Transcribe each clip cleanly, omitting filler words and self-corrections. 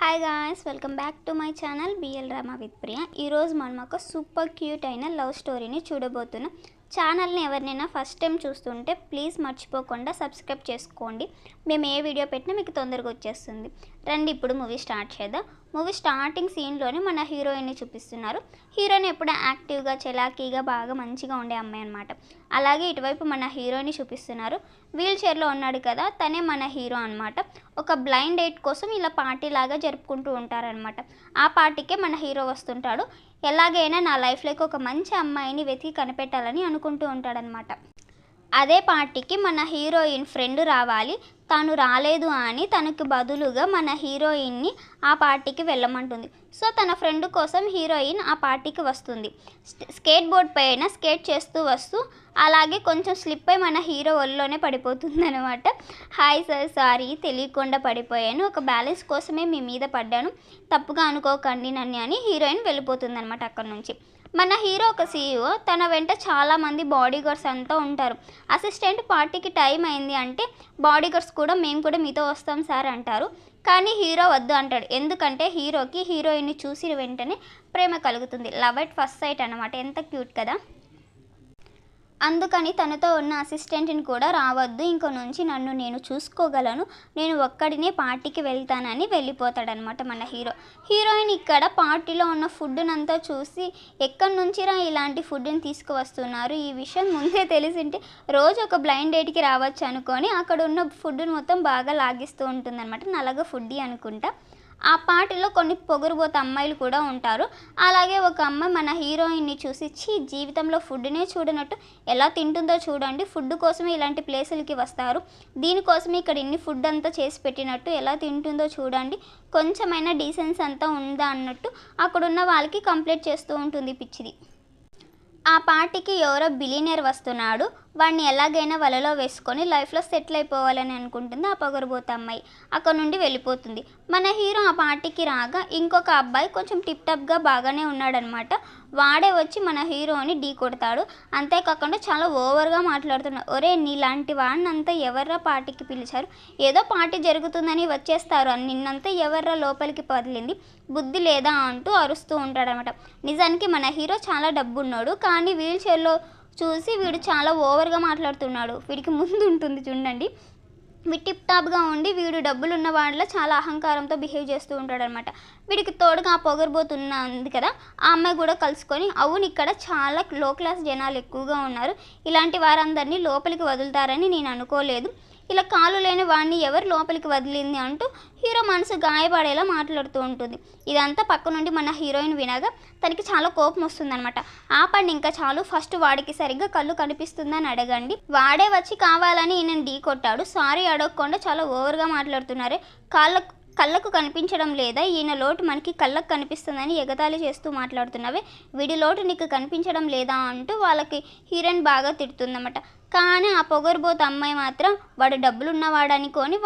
Hi guys, welcome back to my channel BL drama with Priya. ఈరోజు మనం ఒక super cute అయిన లవ్ స్టోరీని చూడబోతున్నాం. ఛానల్ని ఎవరినైనా ఫస్ట్ టైం చూస్తుంటే ప్లీజ్ మర్చిపోకుండా సబ్స్క్రైబ్ చేసుకోండి. మేము ఏ వీడియో పెట్టినా మీకు తొందరగా వచ్చేస్తుంది. రండి ఇప్పుడు మూవీ స్టార్ట్ చేద్దాం. మూవీ స్టార్టింగ్ సీన్లోనే మన హీరోయిన్ని చూపిస్తున్నారు. హీరోయిన్ ఎప్పుడు యాక్టివ్గా, చలాకీగా, బాగా మంచిగా ఉండే అమ్మాయి అనమాట. అలాగే ఇటువైపు మన హీరోయిన్ని చూపిస్తున్నారు. వీల్ చైర్లో ఉన్నాడు కదా, తనే మన హీరో అనమాట. ఒక బ్లైండ్ డేట్ కోసం ఇలా పార్టీ లాగా జరుపుకుంటూ ఉంటారనమాట. ఆ పార్టీకే మన హీరో వస్తుంటాడు. ఎలాగైనా నా లైఫ్లోకి ఒక మంచి అమ్మాయిని వెతికి కనిపెట్టాలని అనుకుంటూ ఉంటాడనమాట. అదే పార్టీకి మన హీరోయిన్ ఫ్రెండ్ రావాలి. తను రాలేదు అని తనకు బదులుగా మన హీరోయిన్ని ఆ పార్టీకి వెళ్ళమంటుంది. సో తన ఫ్రెండ్ కోసం హీరోయిన్ ఆ పార్టీకి వస్తుంది. స్కేట్ బోర్డ్ పైన స్కేట్ చేస్తూ వస్తూ అలాగే కొంచెం స్లిప్ అయి మన హీరో ఒళ్ళోనే పడిపోతుంది అనమాట. హాయ్ సార్, సారీ, తెలియకుండా పడిపోయాను, ఒక బ్యాలెన్స్ కోసమే మీ మీద పడ్డాను, తప్పుగా అనుకోకండి నన్ను అని హీరోయిన్ వెళ్ళిపోతుంది అనమాట అక్కడి నుంచి. మన హీరో ఒక సీఈఓ, తన వెంట చాలామంది బాడీ గార్డ్స్ అంతా ఉంటారు. అసిస్టెంట్ పార్టీకి టైం అయింది అంటే బాడీ గార్డ్స్ కూడా మేము కూడా మీతో వస్తాం సార్ అంటారు. కానీ హీరో వద్దు అంటాడు. ఎందుకంటే హీరోకి హీరోయిన్ని చూసిన వెంటనే ప్రేమ కలుగుతుంది. లవ్ ఎట్ ఫస్ట్ సైట్ అనమాట. ఎంత క్యూట్ కదా. అందుకని తనతో ఉన్న అసిస్టెంట్ని కూడా రావద్దు, ఇంక నుంచి నన్ను నేను చూసుకోగలను, నేను ఒక్కడినే పార్టీకి వెళ్తానని వెళ్ళిపోతాడనమాట మన హీరో. హీరోయిన్ ఇక్కడ పార్టీలో ఉన్న ఫుడ్నంతా చూసి ఎక్కడి నుంచిరా ఇలాంటి ఫుడ్ని తీసుకువస్తున్నారు, ఈ విషయం ముందే తెలిసింటే రోజు ఒక బ్లైండ్ డేట్కి రావచ్చు అనుకొని అక్కడ ఉన్న ఫుడ్ని మొత్తం బాగా లాగిస్తూ ఉంటుందన్నమాట. నల్లగా ఫుడ్డీ అనుకుంటా. ఆ పార్టీలో కొన్ని పొగరుబోత అమ్మాయిలు కూడా ఉంటారు. అలాగే ఒక అమ్మాయి మన హీరోయిన్ని చూసి, జీవితంలో ఫుడ్నే చూడనట్టు ఎలా తింటుందో చూడండి, ఫుడ్ కోసమే ఇలాంటి ప్లేసులకి వస్తారు, దీనికోసమే ఇక్కడ ఇన్ని ఫుడ్ అంతా చేసి పెట్టినట్టు ఎలా తింటుందో చూడండి, కొంచెమైనా డీసెన్స్ అంతా ఉందా అన్నట్టు అక్కడున్న వాళ్ళకి కంప్లైంట్ చేస్తూ ఉంటుంది పిచ్చిది. ఆ పార్టీకి ఎవరో బిలియనర్ వస్తున్నాడు. వాడిని ఎలాగైనా వలలో వేసుకొని లైఫ్లో సెటిల్ అయిపోవాలని అనుకుంటుంది ఆ పొగరబోత అమ్మాయి. అక్కడ నుండి వెళ్ళిపోతుంది. మన హీరో ఆ పార్టీకి రాగా ఇంకొక అబ్బాయి కొంచెం టిప్ టాప్గా బాగానే ఉన్నాడనమాట. వాడే వచ్చి మన హీరోని ఢీ కొడతాడు. అంతేకాకుండా చాలా ఓవర్గా మాట్లాడుతున్నాడు. ఒరే, నీలాంటి వాడినంతా ఎవర్రా పార్టీకి పిలిచారు, ఏదో పార్టీ జరుగుతుందని వచ్చేస్తారు, నిన్నంతా ఎవర్రా లోపలికి పదిలింది, బుద్ధి లేదా అంటూ అరుస్తూ ఉంటాడనమాట. నిజానికి మన హీరో చాలా డబ్బున్నాడు, కానీ వీల్ చైర్లో చూసి వీడు చాలా ఓవర్గా మాట్లాడుతున్నాడు. వీడికి ముందు ఉంటుంది చూడండి, వీడు టిప్ టాప్గా ఉండి వీడు డబ్బులున్న వాళ్ళ చాలా అహంకారంతో బిహేవ్ చేస్తూ ఉంటాడనమాట. వీడికి తోడుగా ఆ పొగరబోతున్న ఉంది కదా, ఆ అమ్మాయి కూడా కలుసుకొని, అవును ఇక్కడ చాలా లో క్లాస్ జనాలు ఎక్కువగా ఉన్నారు, ఇలాంటి వారందరినీ లోపలికి వదులుతారని నేను అనుకోలేదు, ఇలా కాలు లేని వాడిని ఎవరు లోపలికి వదిలింది అంటూ హీరో మనసు గాయపడేలా మాట్లాడుతూ ఉంటుంది. ఇదంతా పక్క నుండి మన హీరోయిన్ వినగా తనకి చాలా కోపం వస్తుందన్నమాట. ఆపండి ఇంకా చాలు, ఫస్ట్ వాడికి సరిగ్గా కళ్ళు కనిపిస్తుందని అడగండి, వాడే వచ్చి కావాలని ఈయనని ఢీ కొట్టాడు, సారీ అడగకుండా చాలా ఓవర్గా మాట్లాడుతున్నారే, కళ్ళకు కనిపించడం లేదా, ఈయన లోటు మనకి కళ్ళకు కనిపిస్తుందని ఎగతాళి చేస్తూ మాట్లాడుతున్నావే, వీడి లోటు నీకు కనిపించడం లేదా అంటూ వాళ్ళకి హీరోయిన్ బాగా తిడుతుందన్నమాట. కానీ ఆ పొగరుబోతు అమ్మాయి మాత్రం వాడు డబ్బులున్నవాడనుకొని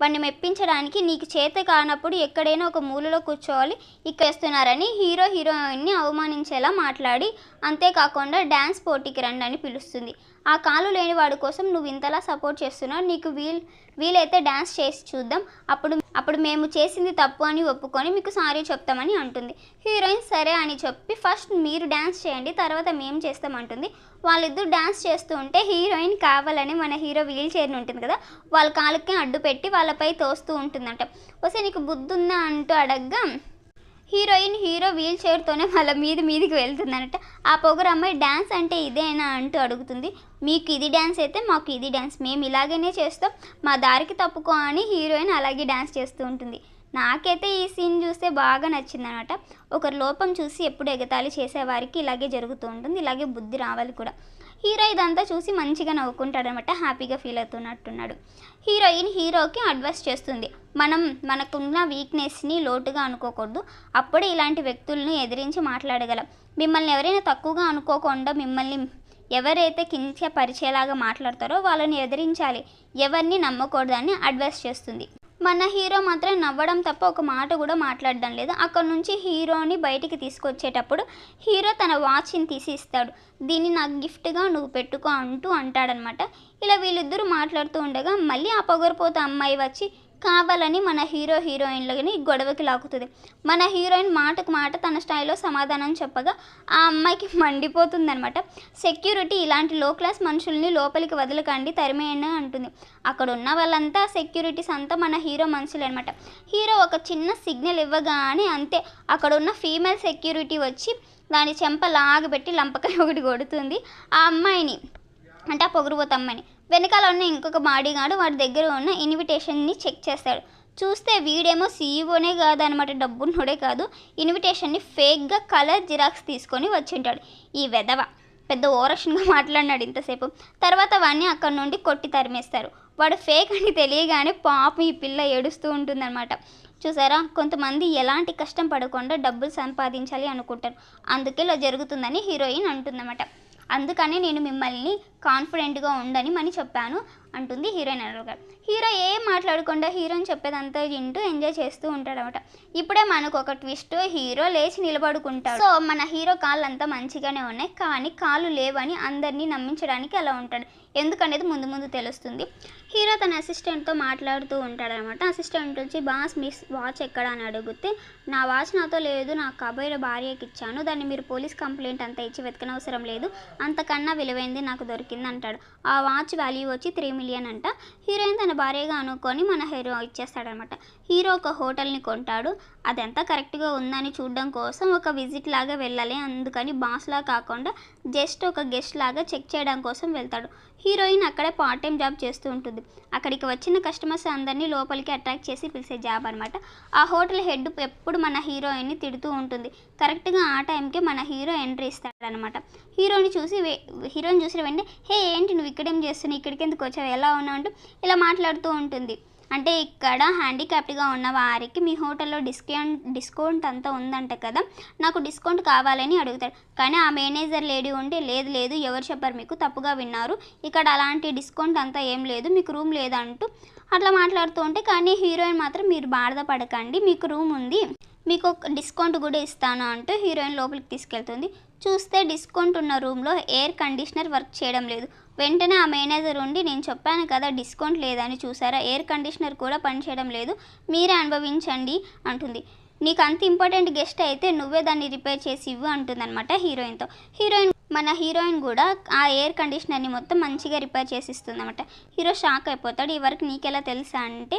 వాడిని మెప్పించడానికి నీకు చేత కానప్పుడు ఎక్కడైనా ఒక మూలలో కూర్చోవాలి ఇక్కేస్తున్నారని హీరోయిన్ని అవమానించేలా మాట్లాడి, అంతేకాకుండా డ్యాన్స్ పోటీకి రండి అని పిలుస్తుంది. ఆ కాలు లేని వాడి కోసం నువ్వు ఇంతలా సపోర్ట్ చేస్తున్నావు, నీకు వీలైతే డ్యాన్స్ చేసి చూద్దాం, అప్పుడు మేము చేసింది తప్పు అని ఒప్పుకొని మీకు సారీ చెప్తామని అంటుంది. హీరోయిన్ సరే అని చెప్పి ఫస్ట్ మీరు డ్యాన్స్ చేయండి, తర్వాత మేము చేస్తామంటుంది. వాళ్ళిద్దరు డ్యాన్స్ చేస్తూ ఉంటే హీరోయిన్ కావాలని మన హీరో వీల్ చైర్ని ఉంటుంది కదా, వాళ్ళ కాళ్ళకి అడ్డు పెట్టి వాళ్ళపై తోస్తూ ఉంటుందంట. వస్తే నీకు బుద్ధుందా అంటూ అడగ్గా హీరో వీల్ చైర్తోనే వాళ్ళ మీదికి వెళ్తుందనట. ఆ పొగరు అమ్మాయి డ్యాన్స్ అంటే ఇదేనా అంటూ అడుగుతుంది. మీకు ఇది డ్యాన్స్ అయితే మాకు ఇది డ్యాన్స్, మేము ఇలాగనే చేస్తాం, మా దారికి తప్పుకో అని హీరోయిన్ అలాగే డ్యాన్స్ చేస్తూ ఉంటుంది. నాకైతే ఈ సీన్ చూస్తే బాగా నచ్చిందనమాట. ఒకరి లోపం చూసి ఎప్పుడు ఎగతాళి చేసేవారికి ఇలాగే జరుగుతూ ఉంటుంది, ఇలాగే బుద్ధి రావాలి కూడా. హీరో ఇదంతా చూసి మంచిగా నవ్వుకుంటాడనమాట, హ్యాపీగా ఫీల్ అవుతున్నట్టున్నాడు. హీరోయిన్ హీరోకి అడ్వైస్ చేస్తుంది, మనకున్న వీక్నెస్ని లోటుగా అనుకోకూడదు, అప్పుడే ఇలాంటి వ్యక్తులను ఎదిరించి మాట్లాడగలం, మిమ్మల్ని ఎవరైనా తక్కువగా అనుకోకుండా మిమ్మల్ని ఎవరైతే కించపరిచేలాగా మాట్లాడతారో వాళ్ళని ఎదిరించాలి, ఎవరిని నమ్మకూడదని అడ్వైస్ చేస్తుంది. మన హీరో మాత్రం నవ్వడం తప్ప ఒక మాట కూడా మాట్లాడడం లేదు. అక్కడ నుంచి హీరోని బయటికి తీసుకొచ్చేటప్పుడు హీరో తన వాచ్ని తీసి ఇస్తాడు. దీన్ని నాకు గిఫ్ట్గా నువ్వు పెట్టుకో అంటాడనమాట. ఇలా వీళ్ళిద్దరూ మాట్లాడుతూ ఉండగా మళ్ళీ ఆ పొగరిపోత అమ్మాయి వచ్చి కావాలని మన హీరోయిన్లని గొడవకి లాగుతుంది. మన హీరోయిన్ మాటకు మాట తన స్టైల్లో సమాధానం చెప్పగా ఆ అమ్మాయికి మండిపోతుందనమాట. సెక్యూరిటీ ఇలాంటి లో క్లాస్ మనుషుల్ని లోపలికి వదలకండి, తరిమేయండి అంటుంది. అక్కడ ఉన్న వాళ్ళంతా సెక్యూరిటీస్ అంతా మన హీరో మనుషులే అనమాట. హీరో ఒక చిన్న సిగ్నల్ ఇవ్వగానే అంతే అక్కడ ఉన్న ఫీమేల్ సెక్యూరిటీ వచ్చి దాని చెంప లాగబెట్టి లంపకాయ ఒకటి కొడుతుంది ఆ అమ్మాయిని, అంటే ఆ పొగరుబోతు అమ్మాయిని. వెనకాల ఉన్న ఇంకొక బాడీగార్డు వాడి దగ్గర ఉన్న ఇన్విటేషన్ని చెక్ చేస్తాడు. చూస్తే వీడేమో సీఈఓనే కాదనమాట, డబ్బున్నోడే కాదు. ఇన్విటేషన్ని ఫేక్గా కలర్ జిరాక్స్ తీసుకొని వచ్చింటాడు. ఈ వెధవ పెద్ద ఓరక్షన్గా మాట్లాడినాడు ఇంతసేపు. తర్వాత వాడిని అక్కడ నుండి కొట్టి తరిమేస్తారు. వాడు ఫేక్ అని తెలియగానే పాపం ఈ పిల్ల ఏడుస్తూ ఉంటుందన్నమాట. చూసారా, కొంతమంది ఎలాంటి కష్టం పడకుండా డబ్బులు సంపాదించాలి అనుకుంటారు, అందుకే ఇలా జరుగుతుందని హీరోయిన్ అంటుందన్నమాట. అందుకని నేను మిమ్మల్ని కాన్ఫిడెంట్గా ఉండని మని చెప్పాను అంటుంది హీరోయిన్ గారు. హీరో ఏం మాట్లాడకుండా హీరోయిన్ చెప్పేదంతా వింటూ ఎంజాయ్ చేస్తూ ఉంటాడనమాట. ఇప్పుడే మనకు ఒక ట్విస్ట్, హీరో లేచి నిలబడుకుంటాడు. సో మన హీరో కాళ్ళు అంతా మంచిగానే ఉన్నాయి, కానీ కాళ్ళు లేవని అందరినీ నమ్మించడానికి అలా ఉంటాడు. ఎందుకనేది ముందు ముందు తెలుస్తుంది. హీరో తన అసిస్టెంట్తో మాట్లాడుతూ ఉంటాడనమాట. అసిస్టెంట్ వచ్చి బాస్ మిస్ వాచ్ ఎక్కడ అని అడిగితే నా వాచ్ నాతో లేదు, నా కాబోయే భార్యకి ఇచ్చాను, దాన్ని మీరు పోలీస్ కంప్లైంట్ అంతా ఇచ్చి వెతకనవసరం లేదు, అంతకన్నా విలువైంది నాకు దొరికింది అంటాడు. ఆ వాచ్ వాల్యూ వచ్చి 3 మిలియన్ అంట. హీరోయిన్ తన భార్యగా అనుకొని మన హీరో ఇచ్చేస్తాడనమాట. హీరో ఒక హోటల్ని కొంటాడు. అదంతా కరెక్ట్గా ఉందని చూడడం కోసం ఒక విజిట్ లాగా వెళ్ళాలి, అందుకని బాస్లా కాకుండా జస్ట్ ఒక గెస్ట్ లాగా చెక్ చేయడం కోసం వెళ్తాడు. హీరోయిన్ అక్కడే పార్ట్ టైం జాబ్ చేస్తూ ఉంటుంది. అక్కడికి వచ్చిన కస్టమర్స్ అందరినీ లోపలికి అట్రాక్ట్ చేసి పిలిచే జాబ్ అనమాట. ఆ హోటల్ హెడ్ ఎప్పుడు మన హీరోయిన్ని తిడుతూ ఉంటుంది. కరెక్ట్గా ఆ టైంకి మన హీరో ఎంట్రీ ఇస్తాడనమాట. హీరోయిన్ చూసి వెంటనే హే ఏంటి నువ్వు ఇక్కడేం చేస్తున్నావు, ఇక్కడికి ఎందుకు వచ్చావు, ఎలా ఉన్నావు అంటూ ఇలా మాట్లాడుతూ ఉంటుంది. అంటే ఇక్కడ హ్యాండిక్యాప్డ్గా ఉన్న వారికి మీ హోటల్లో డిస్కౌంట్ అంతా ఉందంట కదా, నాకు డిస్కౌంట్ కావాలని అడుగుతాడు. కానీ ఆ మేనేజర్ లేడీ ఉంటే లేదు ఎవరు చెప్పారు మీకు, తప్పుగా విన్నారు, ఇక్కడ అలాంటి డిస్కౌంట్ అంతా ఏం లేదు, మీకు రూమ్ లేదంటూ అట్లా మాట్లాడుతూ ఉంటే, కానీ హీరోయిన్ మాత్రం మీరు బాధపడకండి, మీకు రూమ్ ఉంది, మీకు ఒక డిస్కౌంట్ కూడా ఇస్తాను అంటూ హీరోయిన్ లోపలికి తీసుకెళ్తుంది. చూస్తే డిస్కౌంట్ ఉన్న రూమ్లో ఎయిర్ కండిషనర్ వర్క్ చేయడం లేదు. వెంటనే ఆ మేనేజర్ ఉండి నేను చెప్పాను కదా డిస్కౌంట్ లేదని, చూసారా ఎయిర్ కండిషనర్ కూడా పనిచేయడం లేదు, మీరే అనుభవించండి అంటుంది. నీకు అంత ఇంపార్టెంట్ గెస్ట్ అయితే నువ్వే దాన్ని రిపేర్ చేసి ఇవ్వు అంటుందన్నమాట హీరోయిన్తో. మన హీరోయిన్ కూడా ఆ ఎయిర్ కండిషనర్ని మొత్తం మంచిగా రిపేర్ చేసి ఇస్తుంది అనమాట. హీరో షాక్ అయిపోతాడు. ఈ వర్క్ నీకెలా తెలుసా అంటే,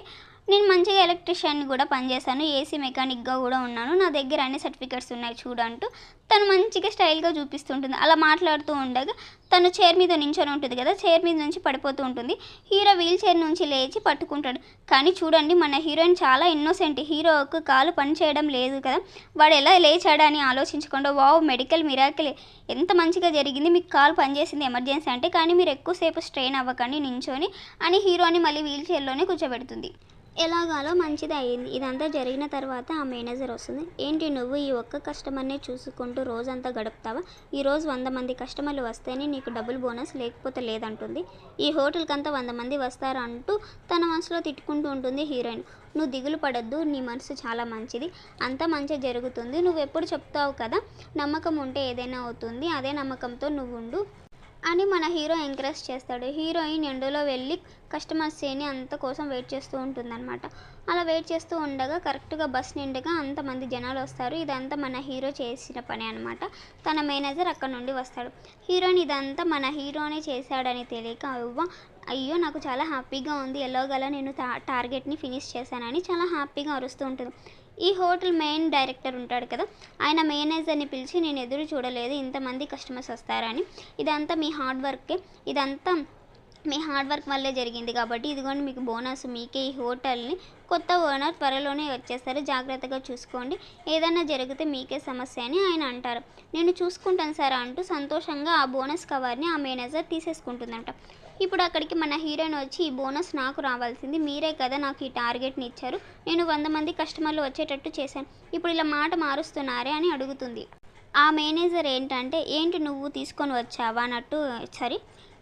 నేను మంచిగా ఎలక్ట్రీషియన్ని కూడా పనిచేశాను, ఏసీ మెకానిక్గా కూడా ఉన్నాను, నా దగ్గర అన్ని సర్టిఫికెట్స్ ఉన్నాయి చూడంటూ తను మంచిగా స్టైల్గా చూపిస్తుంటుంది. అలా మాట్లాడుతూ ఉండగా తను చైర్ మీద నించొని ఉంటుంది కదా, చైర్ మీద నుంచి పడిపోతూ ఉంటుంది. హీరో వీల్ చైర్ నుంచి లేచి పట్టుకుంటాడు. కానీ చూడండి మన హీరోయిన్ చాలా ఇన్నోసెంట్, హీరోకు కాలు పని చేయడం లేదు కదా, వాడు ఎలా లేచాడని ఆలోచించకుండా వావ్ మెడికల్ మిరాకిల్, ఎంత మంచిగా జరిగింది, మీకు కాలు పనిచేసింది ఎమర్జెన్సీ అంటే, కానీ మీరు ఎక్కువసేపు స్ట్రెయిన్ అవ్వకండి నించొని అని హీరోని మళ్ళీ వీల్ చైర్లోనే కూర్చోబెడుతుంది. ఎలాగాలో మంచిది అయ్యింది. ఇదంతా జరిగిన తర్వాత ఆ మేనేజర్ వస్తుంది. ఏంటి నువ్వు ఈ ఒక్క కస్టమర్నే చూసుకుంటూ రోజంతా గడుపుతావా, ఈరోజు 100 మంది కస్టమర్లు వస్తేనే నీకు డబుల్ బోనస్, లేకపోతే లేదంటుంది. ఈ హోటల్కి అంతా 100 మంది వస్తారు అంటూ తన మనసులో తిట్టుకుంటూ ఉంటుంది హీరోయిన్. నువ్వు దిగులు పడద్దు, నీ మనసు చాలా మంచిది, అంతా మంచిగా జరుగుతుంది, నువ్వు ఎప్పుడు చెప్తావు కదా నమ్మకం ఉంటే ఏదైనా అవుతుంది, అదే నమ్మకంతో నువ్వు ఉండు అని మన హీరో ఎంకరేజ్ చేస్తాడు. హీరోయిన్ ఎండలో వెళ్ళి కస్టమర్స్ ఏని అంత కోసం వెయిట్ చేస్తూ ఉంటుందన్నమాట. అలా వెయిట్ చేస్తూ ఉండగా కరెక్ట్గా బస్ నిండగా అంతమంది జనాలు వస్తారు. ఇదంతా మన హీరో చేసిన పని అనమాట. తన మేనేజర్ అక్కడ నుండి వస్తాడు. హీరోయిన్ ఇదంతా మన హీరోనే చేశాడని తెలియక అయ్యో నాకు చాలా హ్యాపీగా ఉంది, ఎలాగలా నేను టార్గెట్ని ఫినిష్ చేశానని చాలా హ్యాపీగా అరుస్తూ ఉంటుంది. ఈ హోటల్ మెయిన్ డైరెక్టర్ ఉంటాడు కదా, ఆయన మేనేజర్ని పిలిచి నేను ఎదురు చూడలేదు ఇంతమంది కస్టమర్స్ వస్తారని, ఇదంతా మీ హార్డ్ వర్క్ వల్లే జరిగింది కాబట్టి ఇదిగోండి మీకు బోనస్, మీకే ఈ హోటల్ని కొత్త ఓనర్ త్వరలోనే వచ్చేస్తారు, జాగ్రత్తగా చూసుకోండి, ఏదైనా జరిగితే మీకే సమస్య అని ఆయన అంటారు. నేను చూసుకుంటాను సార్ అంటూ సంతోషంగా ఆ బోనస్ కవర్ని ఆ మేనేజర్ తీసేసుకుంటుందంట. ఇప్పుడు అక్కడికి మన హీరోయిన్ వచ్చి ఈ బోనస్ నాకు రావాల్సింది, మీరే కదా నాకు ఈ టార్గెట్ని ఇచ్చారు, నేను 100 మంది కస్టమర్లు వచ్చేటట్టు చేశాను, ఇప్పుడు ఇలా మాట మారుస్తున్నారే అని అడుగుతుంది. ఆ మేనేజర్ ఏంటంటే ఏంటి నువ్వు తీసుకొని వచ్చావా అన్నట్టు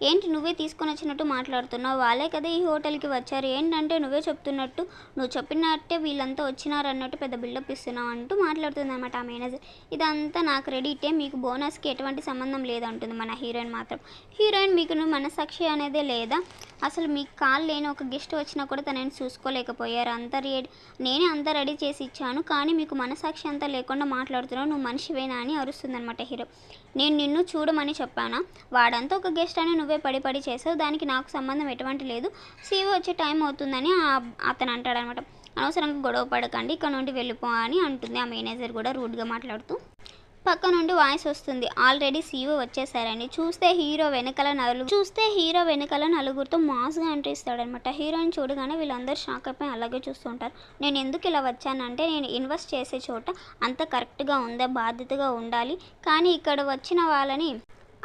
ఏంటి నువ్వే తీసుకొని వచ్చినట్టు మాట్లాడుతున్నావు, వాళ్ళే కదా ఈ హోటల్కి వచ్చారు, ఏంటంటే నువ్వే చెప్తున్నట్టు, నువ్వు చెప్పినట్టే వీళ్ళంతా వచ్చినారు అన్నట్టు పెద్ద బిల్డప్ ఇస్తున్నావు అంటూ మాట్లాడుతుంది అనమాట ఆ మేనేజర్. ఇదంతా నా క్రెడిటే, మీకు బోనస్కి ఎటువంటి సంబంధం లేదంటుంది మన హీరోయిన్ మాత్రం. హీరోయిన్ మీకు నువ్వు మనసాక్షి అనేదే లేదా, అసలు మీకు కాల్ లేని ఒక గెస్ట్ వచ్చినా కూడా తనని చూసుకోలేకపోయారు, నేనే అంతా రెడీ చేసి ఇచ్చాను, కానీ మీకు మనసాక్షి అంతా లేకుండా మాట్లాడుతున్నావు, నువ్వు మనిషివేనా అని అరుస్తుందనమాట హీరో. నేను నిన్ను చూడమని చెప్పానా, వాడంతా ఒక గెస్ట్ అని నువ్వే పడి చేసావు, దానికి నాకు సంబంధం ఎటువంటి లేదు, సీవీ వచ్చే టైం అవుతుందని అతను అంటాడనమాట. అనవసరంగా గొడవ పడకండి, ఇక్కడ నుండి వెళ్ళిపో అని అంటుంది ఆ మేనేజర్ కూడా రూడ్గా మాట్లాడుతూ. పక్క నుండి వాయిస్ వస్తుంది, ఆల్రెడీ సీఈఓ వచ్చేసారని. చూస్తే హీరో వెనకాల నలుగురితో మాస్గా ఎంట్రీ ఇస్తాడనమాట. హీరోయిన్ చూడగానే వీళ్ళందరూ షాక్ అయిపోయి అలాగే చూస్తుంటారు. నేను ఎందుకు ఇలా వచ్చానంటే, నేను ఇన్వెస్ట్ చేసే చోట అంత కరెక్ట్గా ఉందా, బాధ్యతగా ఉండాలి, కానీ ఇక్కడ వచ్చిన వాళ్ళని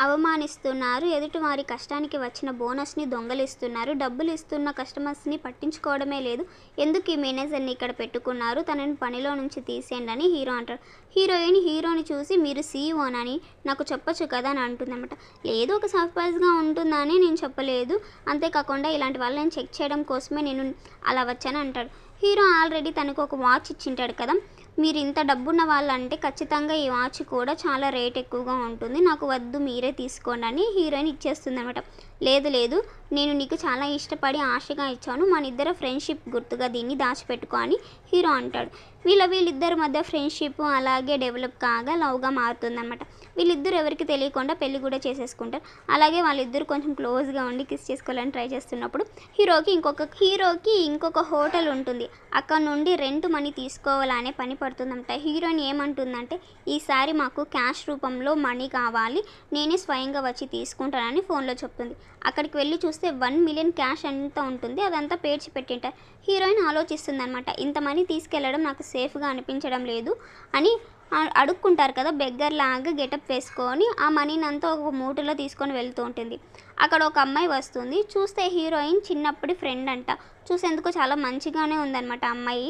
అవమానిస్తున్నారు, ఎదుటి వారి కష్టానికి వచ్చిన బోనస్ని దొంగలిస్తున్నారు, డబ్బులు ఇస్తున్న కస్టమర్స్ని పట్టించుకోవడమే లేదు, ఎందుకు ఈ మేనేజర్ని ఇక్కడ పెట్టుకున్నారు, తనని పనిలో నుంచి తీసేయండి అని హీరో అంటారు. హీరోని చూసి మీరు సీఈఓనని నాకు చెప్పొచ్చు కదా అని అంటుందన్నమాట. లేదు, ఒక సర్ప్రైజ్గా ఉంటుందని నేను చెప్పలేదు, అంతేకాకుండా ఇలాంటి వాళ్ళని చెక్ చేయడం కోసమే నేను అలా వచ్చాను అంటాడు. హీరో ఆల్రెడీ తనకు ఒక వాచ్ ఇచ్చింటాడు కదా, మీరు ఇంత డబ్బున్న వాళ్ళంటే ఖచ్చితంగా ఈ వాచ్ కూడా చాలా రేట్ ఎక్కువగా ఉంటుంది, నాకు వద్దు మీరే తీసుకోండి అని హీరోయిన్ ఇచ్చేస్తుంది అనమాట. లేదు, నేను నీకు చాలా ఇష్టపడి ఆశగా ఇచ్చాను, మన ఇద్దరు ఫ్రెండ్షిప్ గుర్తుగా దీన్ని దాచిపెట్టుకో అని హీరో అంటాడు. వీళ్ళిద్దరి మధ్య ఫ్రెండ్షిప్ అలాగే డెవలప్ కాగా లవ్గా మారుతుందన్నమాట. వీళ్ళిద్దరు ఎవరికి తెలియకుండా పెళ్లి కూడా చేసేసుకుంటారు. అలాగే వాళ్ళిద్దరు కొంచెం క్లోజ్గా ఉండి కిస్ చేసుకోవాలని ట్రై చేస్తున్నప్పుడు హీరోకి ఇంకొక హోటల్ ఉంటుంది, అక్కడ నుండి రెంట్ మనీ తీసుకోవాలనే పని పడుతుందంట. హీరోయిన్ ఏమంటుందంటే, ఈసారి మాకు క్యాష్ రూపంలో మనీ కావాలి, నేనే స్వయంగా వచ్చి తీసుకుంటానని ఫోన్లో చెప్తుంది. అక్కడికి వెళ్ళి చూస్తే 1 మిలియన్ క్యాష్ ఎంత ఉంటుంది, అదంతా పేర్చి పెట్టింటారు. హీరోయిన్ ఆలోచిస్తుంది అనమాట, ఇంత మనీ తీసుకెళ్లడం నాకు సేఫ్గా అనిపించడం లేదు అని అడుక్కుంటారు కదా, బెగ్గర్ లాగా గెటప్ వేసుకొని ఆ మనీని అంతా ఒక మూటలో తీసుకొని వెళ్తూ ఉంటుంది. అక్కడ ఒక అమ్మాయి వస్తుంది, చూస్తే హీరోయిన్ చిన్నప్పటి ఫ్రెండ్ అంట. చూసేందుకు చాలా మంచిగానే ఉందన్నమాట అమ్మాయి.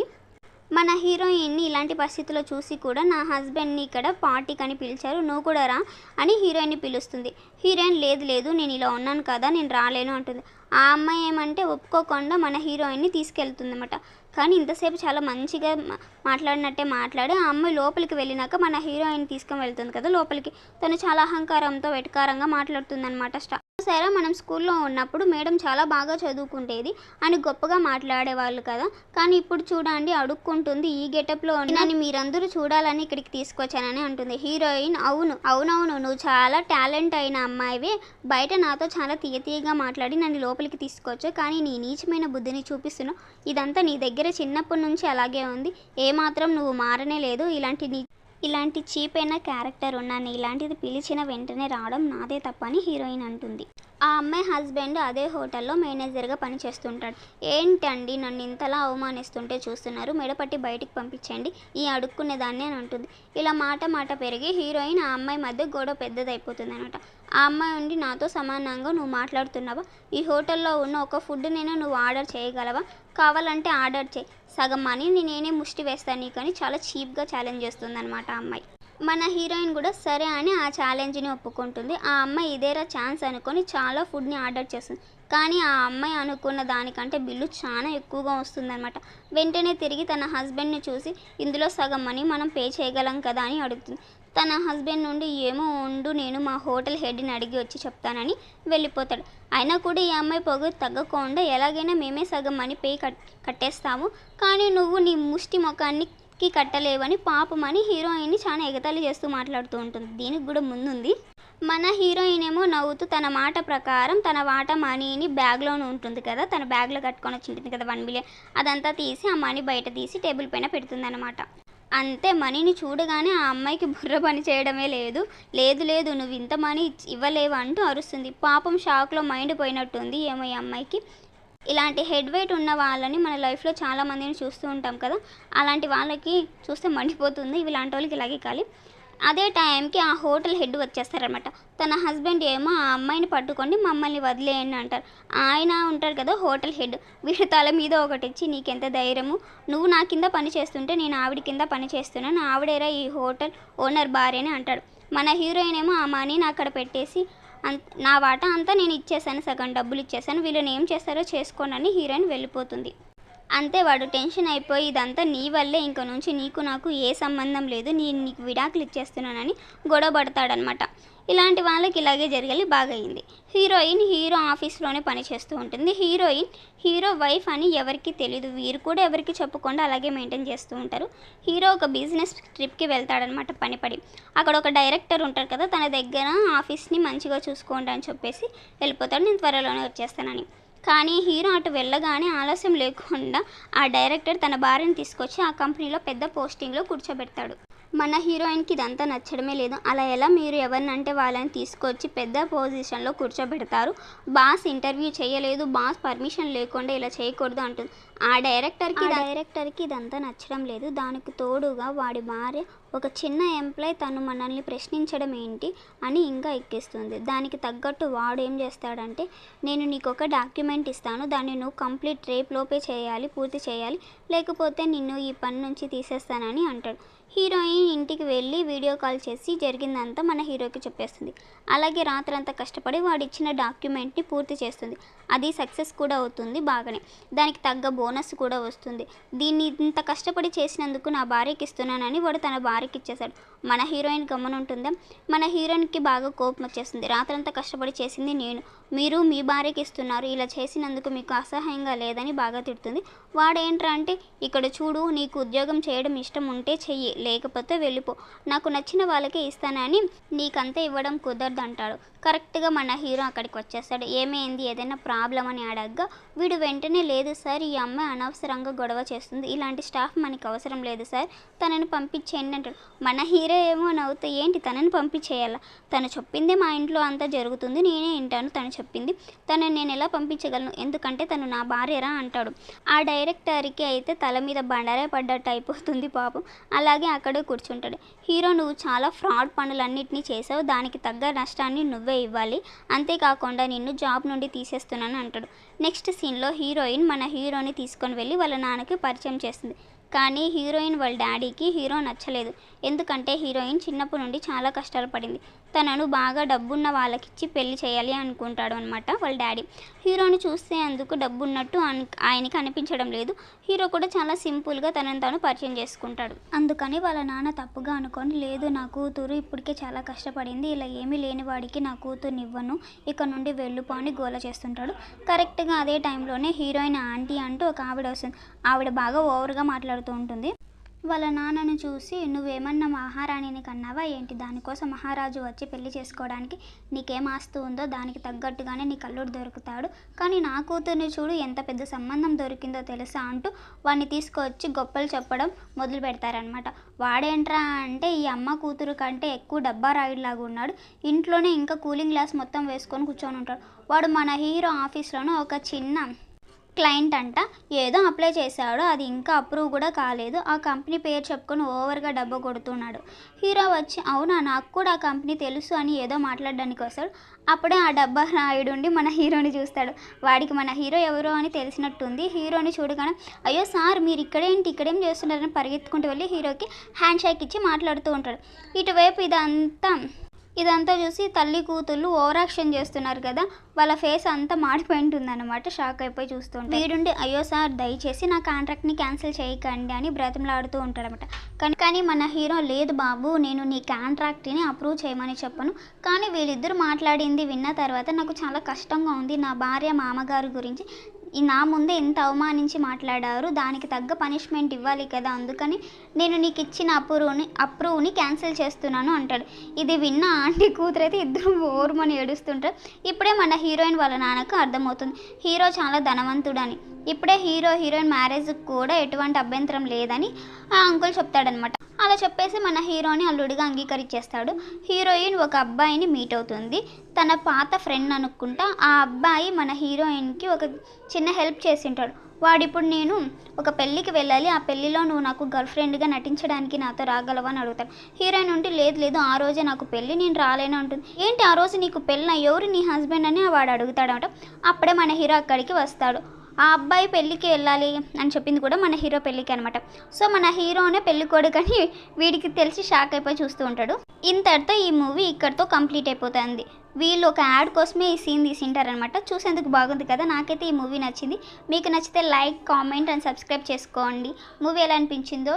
మన హీరోయిన్ని ఇలాంటి పరిస్థితుల్లో చూసి కూడా, నా హస్బెండ్ని ఇక్కడ పార్టీకి అని పిలిచారు, నువ్వు కూడా రా అని హీరోయిన్ని పిలుస్తుంది. హీరోయిన్ లేదు నేను ఇలా ఉన్నాను కదా, నేను రాలేను అంటుంది. ఆ అమ్మాయి ఏమంటే ఒప్పుకోకుండా మన హీరోయిన్ని తీసుకెళ్తుంది అన్నమాట. కానీ ఇంతసేపు చాలా మంచిగా మాట్లాడినట్టే మాట్లాడి ఆ అమ్మాయి లోపలికి వెళ్ళినాక మన హీరోయిన్ తీసుకొని వెళ్తుంది కదా లోపలికి, తను చాలా అహంకారంతో వెటకారంగా మాట్లాడుతుంది అనమాట. సరే, మనం స్కూల్లో ఉన్నప్పుడు మేడం చాలా బాగా చదువుకుంటేది అని గొప్పగా మాట్లాడేవాళ్ళు కదా, కానీ ఇప్పుడు చూడండి అడుక్కుంటుంది, ఈ గెటప్లో నన్ను మీరందరూ చూడాలని ఇక్కడికి తీసుకొచ్చానని అంటుంది. హీరోయిన్ అవునవును నువ్వు చాలా టాలెంట్ అయిన అమ్మాయివే, బయట నాతో చాలా తీయగా మాట్లాడి నన్ను లోపలికి తీసుకొచ్చావు, కానీ నీ నీచమైన బుద్ధిని చూపిస్తున్నావు, ఇదంతా నీ దగ్గర చిన్నప్పటి నుంచి అలాగే ఉంది, ఏమాత్రం నువ్వు మారనే లేదు, ఇలాంటి చీప్ అయిన క్యారెక్టర్ ఉన్నాను, ఇలాంటిది పిలిచిన వెంటనే రావడం నాదే తప్పని హీరోయిన్ అంటుంది. ఆ అమ్మాయి హస్బెండ్ అదే హోటల్లో మేనేజర్గా పనిచేస్తుంటాడు. ఏంటండి నన్ను ఇంతలా అవమానిస్తుంటే చూస్తున్నారు, మెడపట్టి బయటికి పంపించండి ఈ అడుక్కునేదాన్ని అని అంటుంది. ఇలా మాట పెరిగి హీరోయిన్ ఆ అమ్మాయి మధ్య గొడవ పెద్దదైపోతుంది అనమాట. ఆ అమ్మాయి ఉండి, నాతో సమానంగా నువ్వు మాట్లాడుతున్నావా, ఈ హోటల్లో ఉన్న ఒక ఫుడ్ నువ్వు ఆర్డర్ చేయగలవా, కావాలంటే ఆర్డర్ చేయి, సగం మనీని నేనే ముష్టి వేస్తాను నీకు అని చాలా చీప్గా ఛాలెంజ్ చేస్తుంది అనమాట ఆ అమ్మాయి. మన హీరోయిన్ కూడా సరే అని ఆ ఛాలెంజ్ని ఒప్పుకుంటుంది. ఆ అమ్మాయి ఇదేరా ఛాన్స్ అనుకొని చాలా ఫుడ్ని ఆర్డర్ చేస్తుంది. కానీ ఆ అమ్మాయి అనుకున్న దానికంటే బిల్లు చాలా ఎక్కువగా వస్తుందన్నమాట. వెంటనే తిరిగి తన హస్బెండ్ని చూసి, ఇందులో సగం మనీ మనం పే చేయగలం కదా అని అడుగుతుంది. తన హస్బెండ్ నుండి ఏమో ఉండు, నేను మా హోటల్ హెడ్ని అడిగి వచ్చి చెప్తానని వెళ్ళిపోతాడు. అయినా కూడా ఈ అమ్మాయి పొగరు తగ్గకుండా, ఎలాగైనా మేమే సగం మనీ పే కట్టేస్తాము, కానీ నువ్వు నీ ముష్టి ముఖానికి కట్టలేవని పాపమని హీరోయిన్ని చాలా ఎగతాళి చేస్తూ మాట్లాడుతూ ఉంటుంది. దీనికి కూడా ముందుంది. మన హీరోయిన్ ఏమో నవ్వుతూ తన మాట ప్రకారం తన వాటా మనీని బ్యాగ్లోనే ఉంటుంది కదా, తన బ్యాగ్లో కట్టుకొని వచ్చి ఉంటుంది కదా 1 మిలియన్, అదంతా తీసి ఆ మనీ బయట తీసి టేబుల్ పైన పెడుతుంది అనమాట. అంతే, మనీని చూడగానే ఆ అమ్మాయికి బుర్ర పని చేయడమే లేదు నువ్వు ఇంత మనీ ఇవ్వలేవు అంటూ అరుస్తుంది. పాపం షాక్లో మైండ్ పోయినట్టుంది ఏమో ఈ అమ్మాయికి. ఇలాంటి హెడ్ వెయిట్ ఉన్న వాళ్ళని మన లైఫ్లో చాలామందిని చూస్తూ ఉంటాం కదా, అలాంటి వాళ్ళకి చూస్తే మండిపోతుంది, ఇలాంటి వాళ్ళకి ఇలాగే కాలి. అదే టైంకి ఆ హోటల్ హెడ్ వచ్చేస్తారనమాట. తన హస్బెండ్ ఏమో ఆ అమ్మాయిని పట్టుకొని మమ్మల్ని వదిలేయండి అంటారు. ఆయన ఉంటారు కదా హోటల్ హెడ్, వీడి తల మీద ఒకటి ఇచ్చి, నీకెంత ధైర్యము, నువ్వు నా కింద పని చేస్తుంటే నేను ఆవిడ కింద పని చేస్తున్నాను, ఆవిడేరా ఈ హోటల్ ఓనర్ భార్య అని అంటాడు. మన హీరోయిన్ ఏమో ఆ మనీని అక్కడ పెట్టేసి నా వాటా అంతా నేను ఇచ్చేసాను, సగం డబ్బులు ఇచ్చేసాను, వీళ్ళని ఏం చేస్తారో చేసుకోండి అని హీరోయిన్ వెళ్ళిపోతుంది. అంతే వాడు టెన్షన్ అయిపోయి ఇదంతా నీ వల్లే, ఇంక నుంచి నీకు నాకు ఏ సంబంధం లేదు, నేను నీకు విడాకులు ఇచ్చేస్తున్నానని గొడవ పడతాడనమాట. ఇలాంటి వాళ్ళకి ఇలాగే జరగాలి. బాగయింది. హీరోయిన్ హీరో ఆఫీస్లోనే పనిచేస్తూ ఉంటుంది. హీరో వైఫ్ అని ఎవరికి తెలీదు. వీరు కూడా ఎవరికి చెప్పకుండా అలాగే మెయింటైన్ చేస్తూ ఉంటారు. హీరో ఒక బిజినెస్ ట్రిప్కి వెళ్తాడనమాట పనిపడి. అక్కడ ఒక డైరెక్టర్ ఉంటారు కదా, తన దగ్గర ఆఫీస్ని మంచిగా చూసుకోండి అని చెప్పేసి వెళ్ళిపోతాడు, నేను త్వరలోనే వచ్చేస్తానని. కానీ హీరో అటు వెళ్ళగానే ఆలస్యం లేకుండా ఆ డైరెక్టర్ తన భార్యను తీసుకొచ్చి ఆ కంపెనీలో పెద్ద పోస్టింగ్లో కూర్చోబెడతాడు. మన హీరోయిన్కి ఇదంతా నచ్చడమే లేదు. అలా ఎలా మీరు ఎవరినంటే వాళ్ళని తీసుకొచ్చి పెద్ద పొజిషన్లో కూర్చోబెడతారు, బాస్ ఇంటర్వ్యూ చేయలేదు, బాస్ పర్మిషన్ లేకుండా ఇలా చేయకూడదు అంటుంది. ఆ డైరెక్టర్కి ఇదంతా నచ్చడం లేదు. దానికి తోడుగా వాడి భార్య ఒక చిన్న ఎంప్లాయ్ తను మనల్ని ప్రశ్నించడం ఏంటి అని ఇంకా ఎక్కిస్తుంది. దానికి తగ్గట్టు వాడు ఏం చేస్తాడంటే, నేను నీకు ఒక డాక్యుమెంట్ ఇస్తాను, దాన్ని నువ్వు కంప్లీట్ రేపులోపే పూర్తి చేయాలి, లేకపోతే నిన్ను ఈ పని నుంచి తీసేస్తానని అంటాడు. హీరోయిన్ ఇంటికి వెళ్ళి వీడియో కాల్ చేసి జరిగిందంతా మన హీరోకి చెప్పేస్తుంది. అలాగే రాత్రంతా కష్టపడి వాడు ఇచ్చిన డాక్యుమెంట్ని పూర్తి చేస్తుంది. అది సక్సెస్ కూడా అవుతుంది బాగానే. దానికి తగ్గ బోనస్ కూడా వస్తుంది. దీన్ని ఇంత కష్టపడి చేసినందుకు నా భార్యకి ఇస్తున్నానని వాడు తన భార్యకి ఇచ్చేశాడు. మన హీరోయిన్ గమనుంటుందా, మన హీరోయిన్కి బాగా కోపం వచ్చేస్తుంది. రాత్రంతా కష్టపడి చేసింది నేను, మీరు మీ భార్యకి ఇస్తున్నారు, ఇలా చేసినందుకు మీకు అసహ్యంగా లేదని బాగా తిడుతుంది. వాడేంట్రా అంటే, ఇక్కడ చూడు, నీకు ఉద్యోగం చేయడం ఇష్టం ఉంటే చెయ్యి, లేకపోతే వెళ్ళిపో, నాకు నచ్చిన వాళ్ళకే ఇస్తానని నీకంతా ఇవ్వడం కుదరదు అంటాడు. కరెక్ట్గా మన హీరో అక్కడికి వచ్చేస్తాడు. ఏమైంది, ఏదైనా ప్రాబ్లం అని అడగ్గా వీడు వెంటనే, లేదు సార్, ఈ అమ్మాయి అనవసరంగా గొడవ చేస్తుంది, ఇలాంటి స్టాఫ్ మనకి అవసరం లేదు సార్, తనని పంపించేయండి అంటాడు. మన హీరో ఏమో నవ్వుతూ, ఏంటి తనని పంపించేయాలా, తను చెప్పిందే మా ఇంట్లో అంతా జరుగుతుంది, నేనే వింటాను తను చెప్పింది, తనని నేను ఎలా పంపించగలను, ఎందుకంటే తను నా భార్యరా అంటాడు. ఆ డైరెక్టర్కి అయితే తల మీద బండారే పడ్డట్టు అయిపోతుంది పాపం. అలాగే అక్కడే కూర్చుంటాడు. హీరో, నువ్వు చాలా ఫ్రాడ్ పనులన్నింటినీ చేసావు, దానికి తగ్గ నష్టాన్ని నువ్వే ఇవ్వాలి, అంతేకాకుండా నిన్ను జాబ్ నుండి తీసేస్తున్నాను అంటాడు. నెక్స్ట్ సీన్లో హీరోయిన్ మన హీరోని తీసుకొని వెళ్ళి వాళ్ళ నాన్నకి పరిచయం చేస్తుంది. కానీ హీరోయిన్ వాళ్ళ డాడీకి హీరో నచ్చలేదు. ఎందుకంటే హీరోయిన్ చిన్నప్పటి నుండి చాలా కష్టాలు పడింది. తనను బాగా డబ్బున్న వాళ్ళకిచ్చి పెళ్లి చేయాలి అనుకుంటాడు అనమాట వాళ్ళ డాడీ. హీరోని చూస్తే అందుకు డబ్బు ఉన్నట్టు ఆయనకి అనిపించడం లేదు. హీరో కూడా చాలా సింపుల్గా తనను తాను పరిచయం చేసుకుంటాడు. అందుకని వాళ్ళ నాన్న తప్పుగా అనుకొని, లేదు నా కూతురు ఇప్పటికే చాలా కష్టపడింది, ఇలా ఏమీ లేని వాడికి నా కూతుర్ని ఇవ్వను, ఇక నుండి వెళ్ళిపో అని గోల చేస్తుంటాడు. కరెక్ట్గా అదే టైంలోనే హీరోయిన్ ఆంటీ అంటూ ఒక ఆవిడ వస్తుంది. ఆవిడ బాగా ఓవర్గా మాట్లాడుతూ ఉంటుంది. వాళ్ళ నాన్నను చూసి, నువ్వేమన్నా మహారాణిని కన్నావా ఏంటి, దానికోసం మహారాజు వచ్చి పెళ్లి చేసుకోవడానికి నీకేం ఆస్తు ఉందో దానికి తగ్గట్టుగానే నీ కల్లుడు దొరుకుతాడు, కానీ నా కూతుర్ని చూడు ఎంత పెద్ద సంబంధం దొరికిందో తెలుసా అంటూ వాడిని తీసుకొచ్చి గొప్పలు చెప్పడం మొదలు పెడతారనమాట. వాడేంట్రా అంటే, ఈ అమ్మ కూతురు కంటే ఎక్కువ డబ్బా రాయుడులాగా ఉన్నాడు, ఇంట్లోనే ఇంకా కూలింగ్ గ్లాస్ మొత్తం వేసుకొని కూర్చొని ఉంటాడు. వాడు మన హీరో ఆఫీస్లోనే ఒక చిన్న క్లయింట్ అంట, ఏదో అప్లై చేశాడు, అది ఇంకా అప్రూవ్ కూడా కాలేదు, ఆ కంపెనీ పేరు చెప్పుకొని ఓవర్గా డబ్బు కొడుతున్నాడు. హీరో వచ్చి, అవునా, నాకు కూడా ఆ కంపెనీ తెలుసు అని ఏదో మాట్లాడడానికి వస్తాడు. అప్పుడే ఆ డబ్బా రాయుడుండి మన హీరోని చూస్తాడు. వాడికి మన హీరో ఎవరో అని తెలిసినట్టుంది. హీరోని చూడగానే, అయ్యో సార్, మీరు ఇక్కడేం చేస్తున్నారని పరిగెత్తుకుంటూ వెళ్ళి హీరోకి హ్యాండ్ షేక్ ఇచ్చి మాట్లాడుతూ ఉంటాడు. ఇటువైపు ఇదంతా చూసి తల్లి కూతుళ్ళు ఓవర్ యాక్షన్ చేస్తున్నారు కదా, వాళ్ళ ఫేస్ అంతా మాడిపోయి ఉంటుందన్నమాట. షాక్ అయిపోయి చూస్తుంటారు. వీడుండి, అయ్యో సార్, దయచేసి నా కాంట్రాక్ట్ని క్యాన్సిల్ చేయకండి అని బ్రతిమలాడుతూ ఉంటాడనమాట. కానీ మన హీరో, లేదు బాబు, నేను నీ కాంట్రాక్ట్ని అప్రూవ్ చేయమని చెప్పను, కానీ వీళ్ళిద్దరూ మాట్లాడింది విన్న తర్వాత నాకు చాలా కష్టంగా ఉంది, నా భార్య మామగారు గురించి నా ముందే ఎంత అవమానించి మాట్లాడారు, దానికి తగ్గ పనిష్మెంట్ ఇవ్వాలి కదా, అందుకని నేను నీకు ఇచ్చిన అప్రూవ్ని క్యాన్సిల్ చేస్తున్నాను అంటాడు. ఇది విన్న ఆంటీ కూతురు అయితే ఇద్దరు ఓర్మని ఏడుస్తుంటారు. ఇప్పుడే మన హీరోయిన్ వాళ్ళ నాన్నకు అర్థమవుతుంది హీరో చాలా ధనవంతుడని. ఇప్పుడే హీరోయిన్ మ్యారేజ్కి కూడా ఎటువంటి అభ్యంతరం లేదని ఆ అంకుల్ చెప్తాడనమాట. అలా చెప్పేసి మన హీరోని అల్లుడిగా అంగీకరించేస్తాడు. హీరోయిన్ ఒక అబ్బాయిని మీట్ అవుతుంది, తన పాత ఫ్రెండ్ అనుకుంటా. ఆ అబ్బాయి మన హీరోయిన్కి ఒక చిన్న హెల్ప్ చేసి ఉంటాడు. వాడిప్పుడు, నేను ఒక పెళ్ళికి వెళ్ళాలి, ఆ పెళ్ళిలో నువ్వు నాకు గర్ల్ ఫ్రెండ్గా నటించడానికి నాతో రాగలవా అని అడుగుతాడు. హీరోయిన్ ఉంటే, లేదు ఆ రోజే నాకు పెళ్ళి, నేను రాలేను అంటుంది. ఏంటి ఆ రోజు నీకు పెళ్ళి, ఎవరు నీ హస్బెండ్ అని వాడు అడుగుతాడట. అప్పుడే మన హీరో అక్కడికి వస్తాడు. ఆ అబ్బాయి పెళ్ళికి వెళ్ళాలి అని చెప్పింది కూడా మన హీరో పెళ్ళికి అనమాట. సో మన హీరోనే పెళ్ళి కొడుకని వీడికి తెలిసి షాక్ అయిపోయి చూస్తూ ఉంటాడు. ఇంతటితో ఈ మూవీ ఇక్కడితో కంప్లీట్ అయిపోతుంది. వీళ్ళు ఒక యాడ్ కోసమే ఈ సీన్ తీసింటారనమాట. చూసేందుకు బాగుంది కదా. నాకైతే ఈ మూవీ నచ్చింది. మీకు నచ్చితే లైక్, కామెంట్ అండ్ సబ్స్క్రైబ్ చేసుకోండి. మూవీ ఎలా అనిపించిందో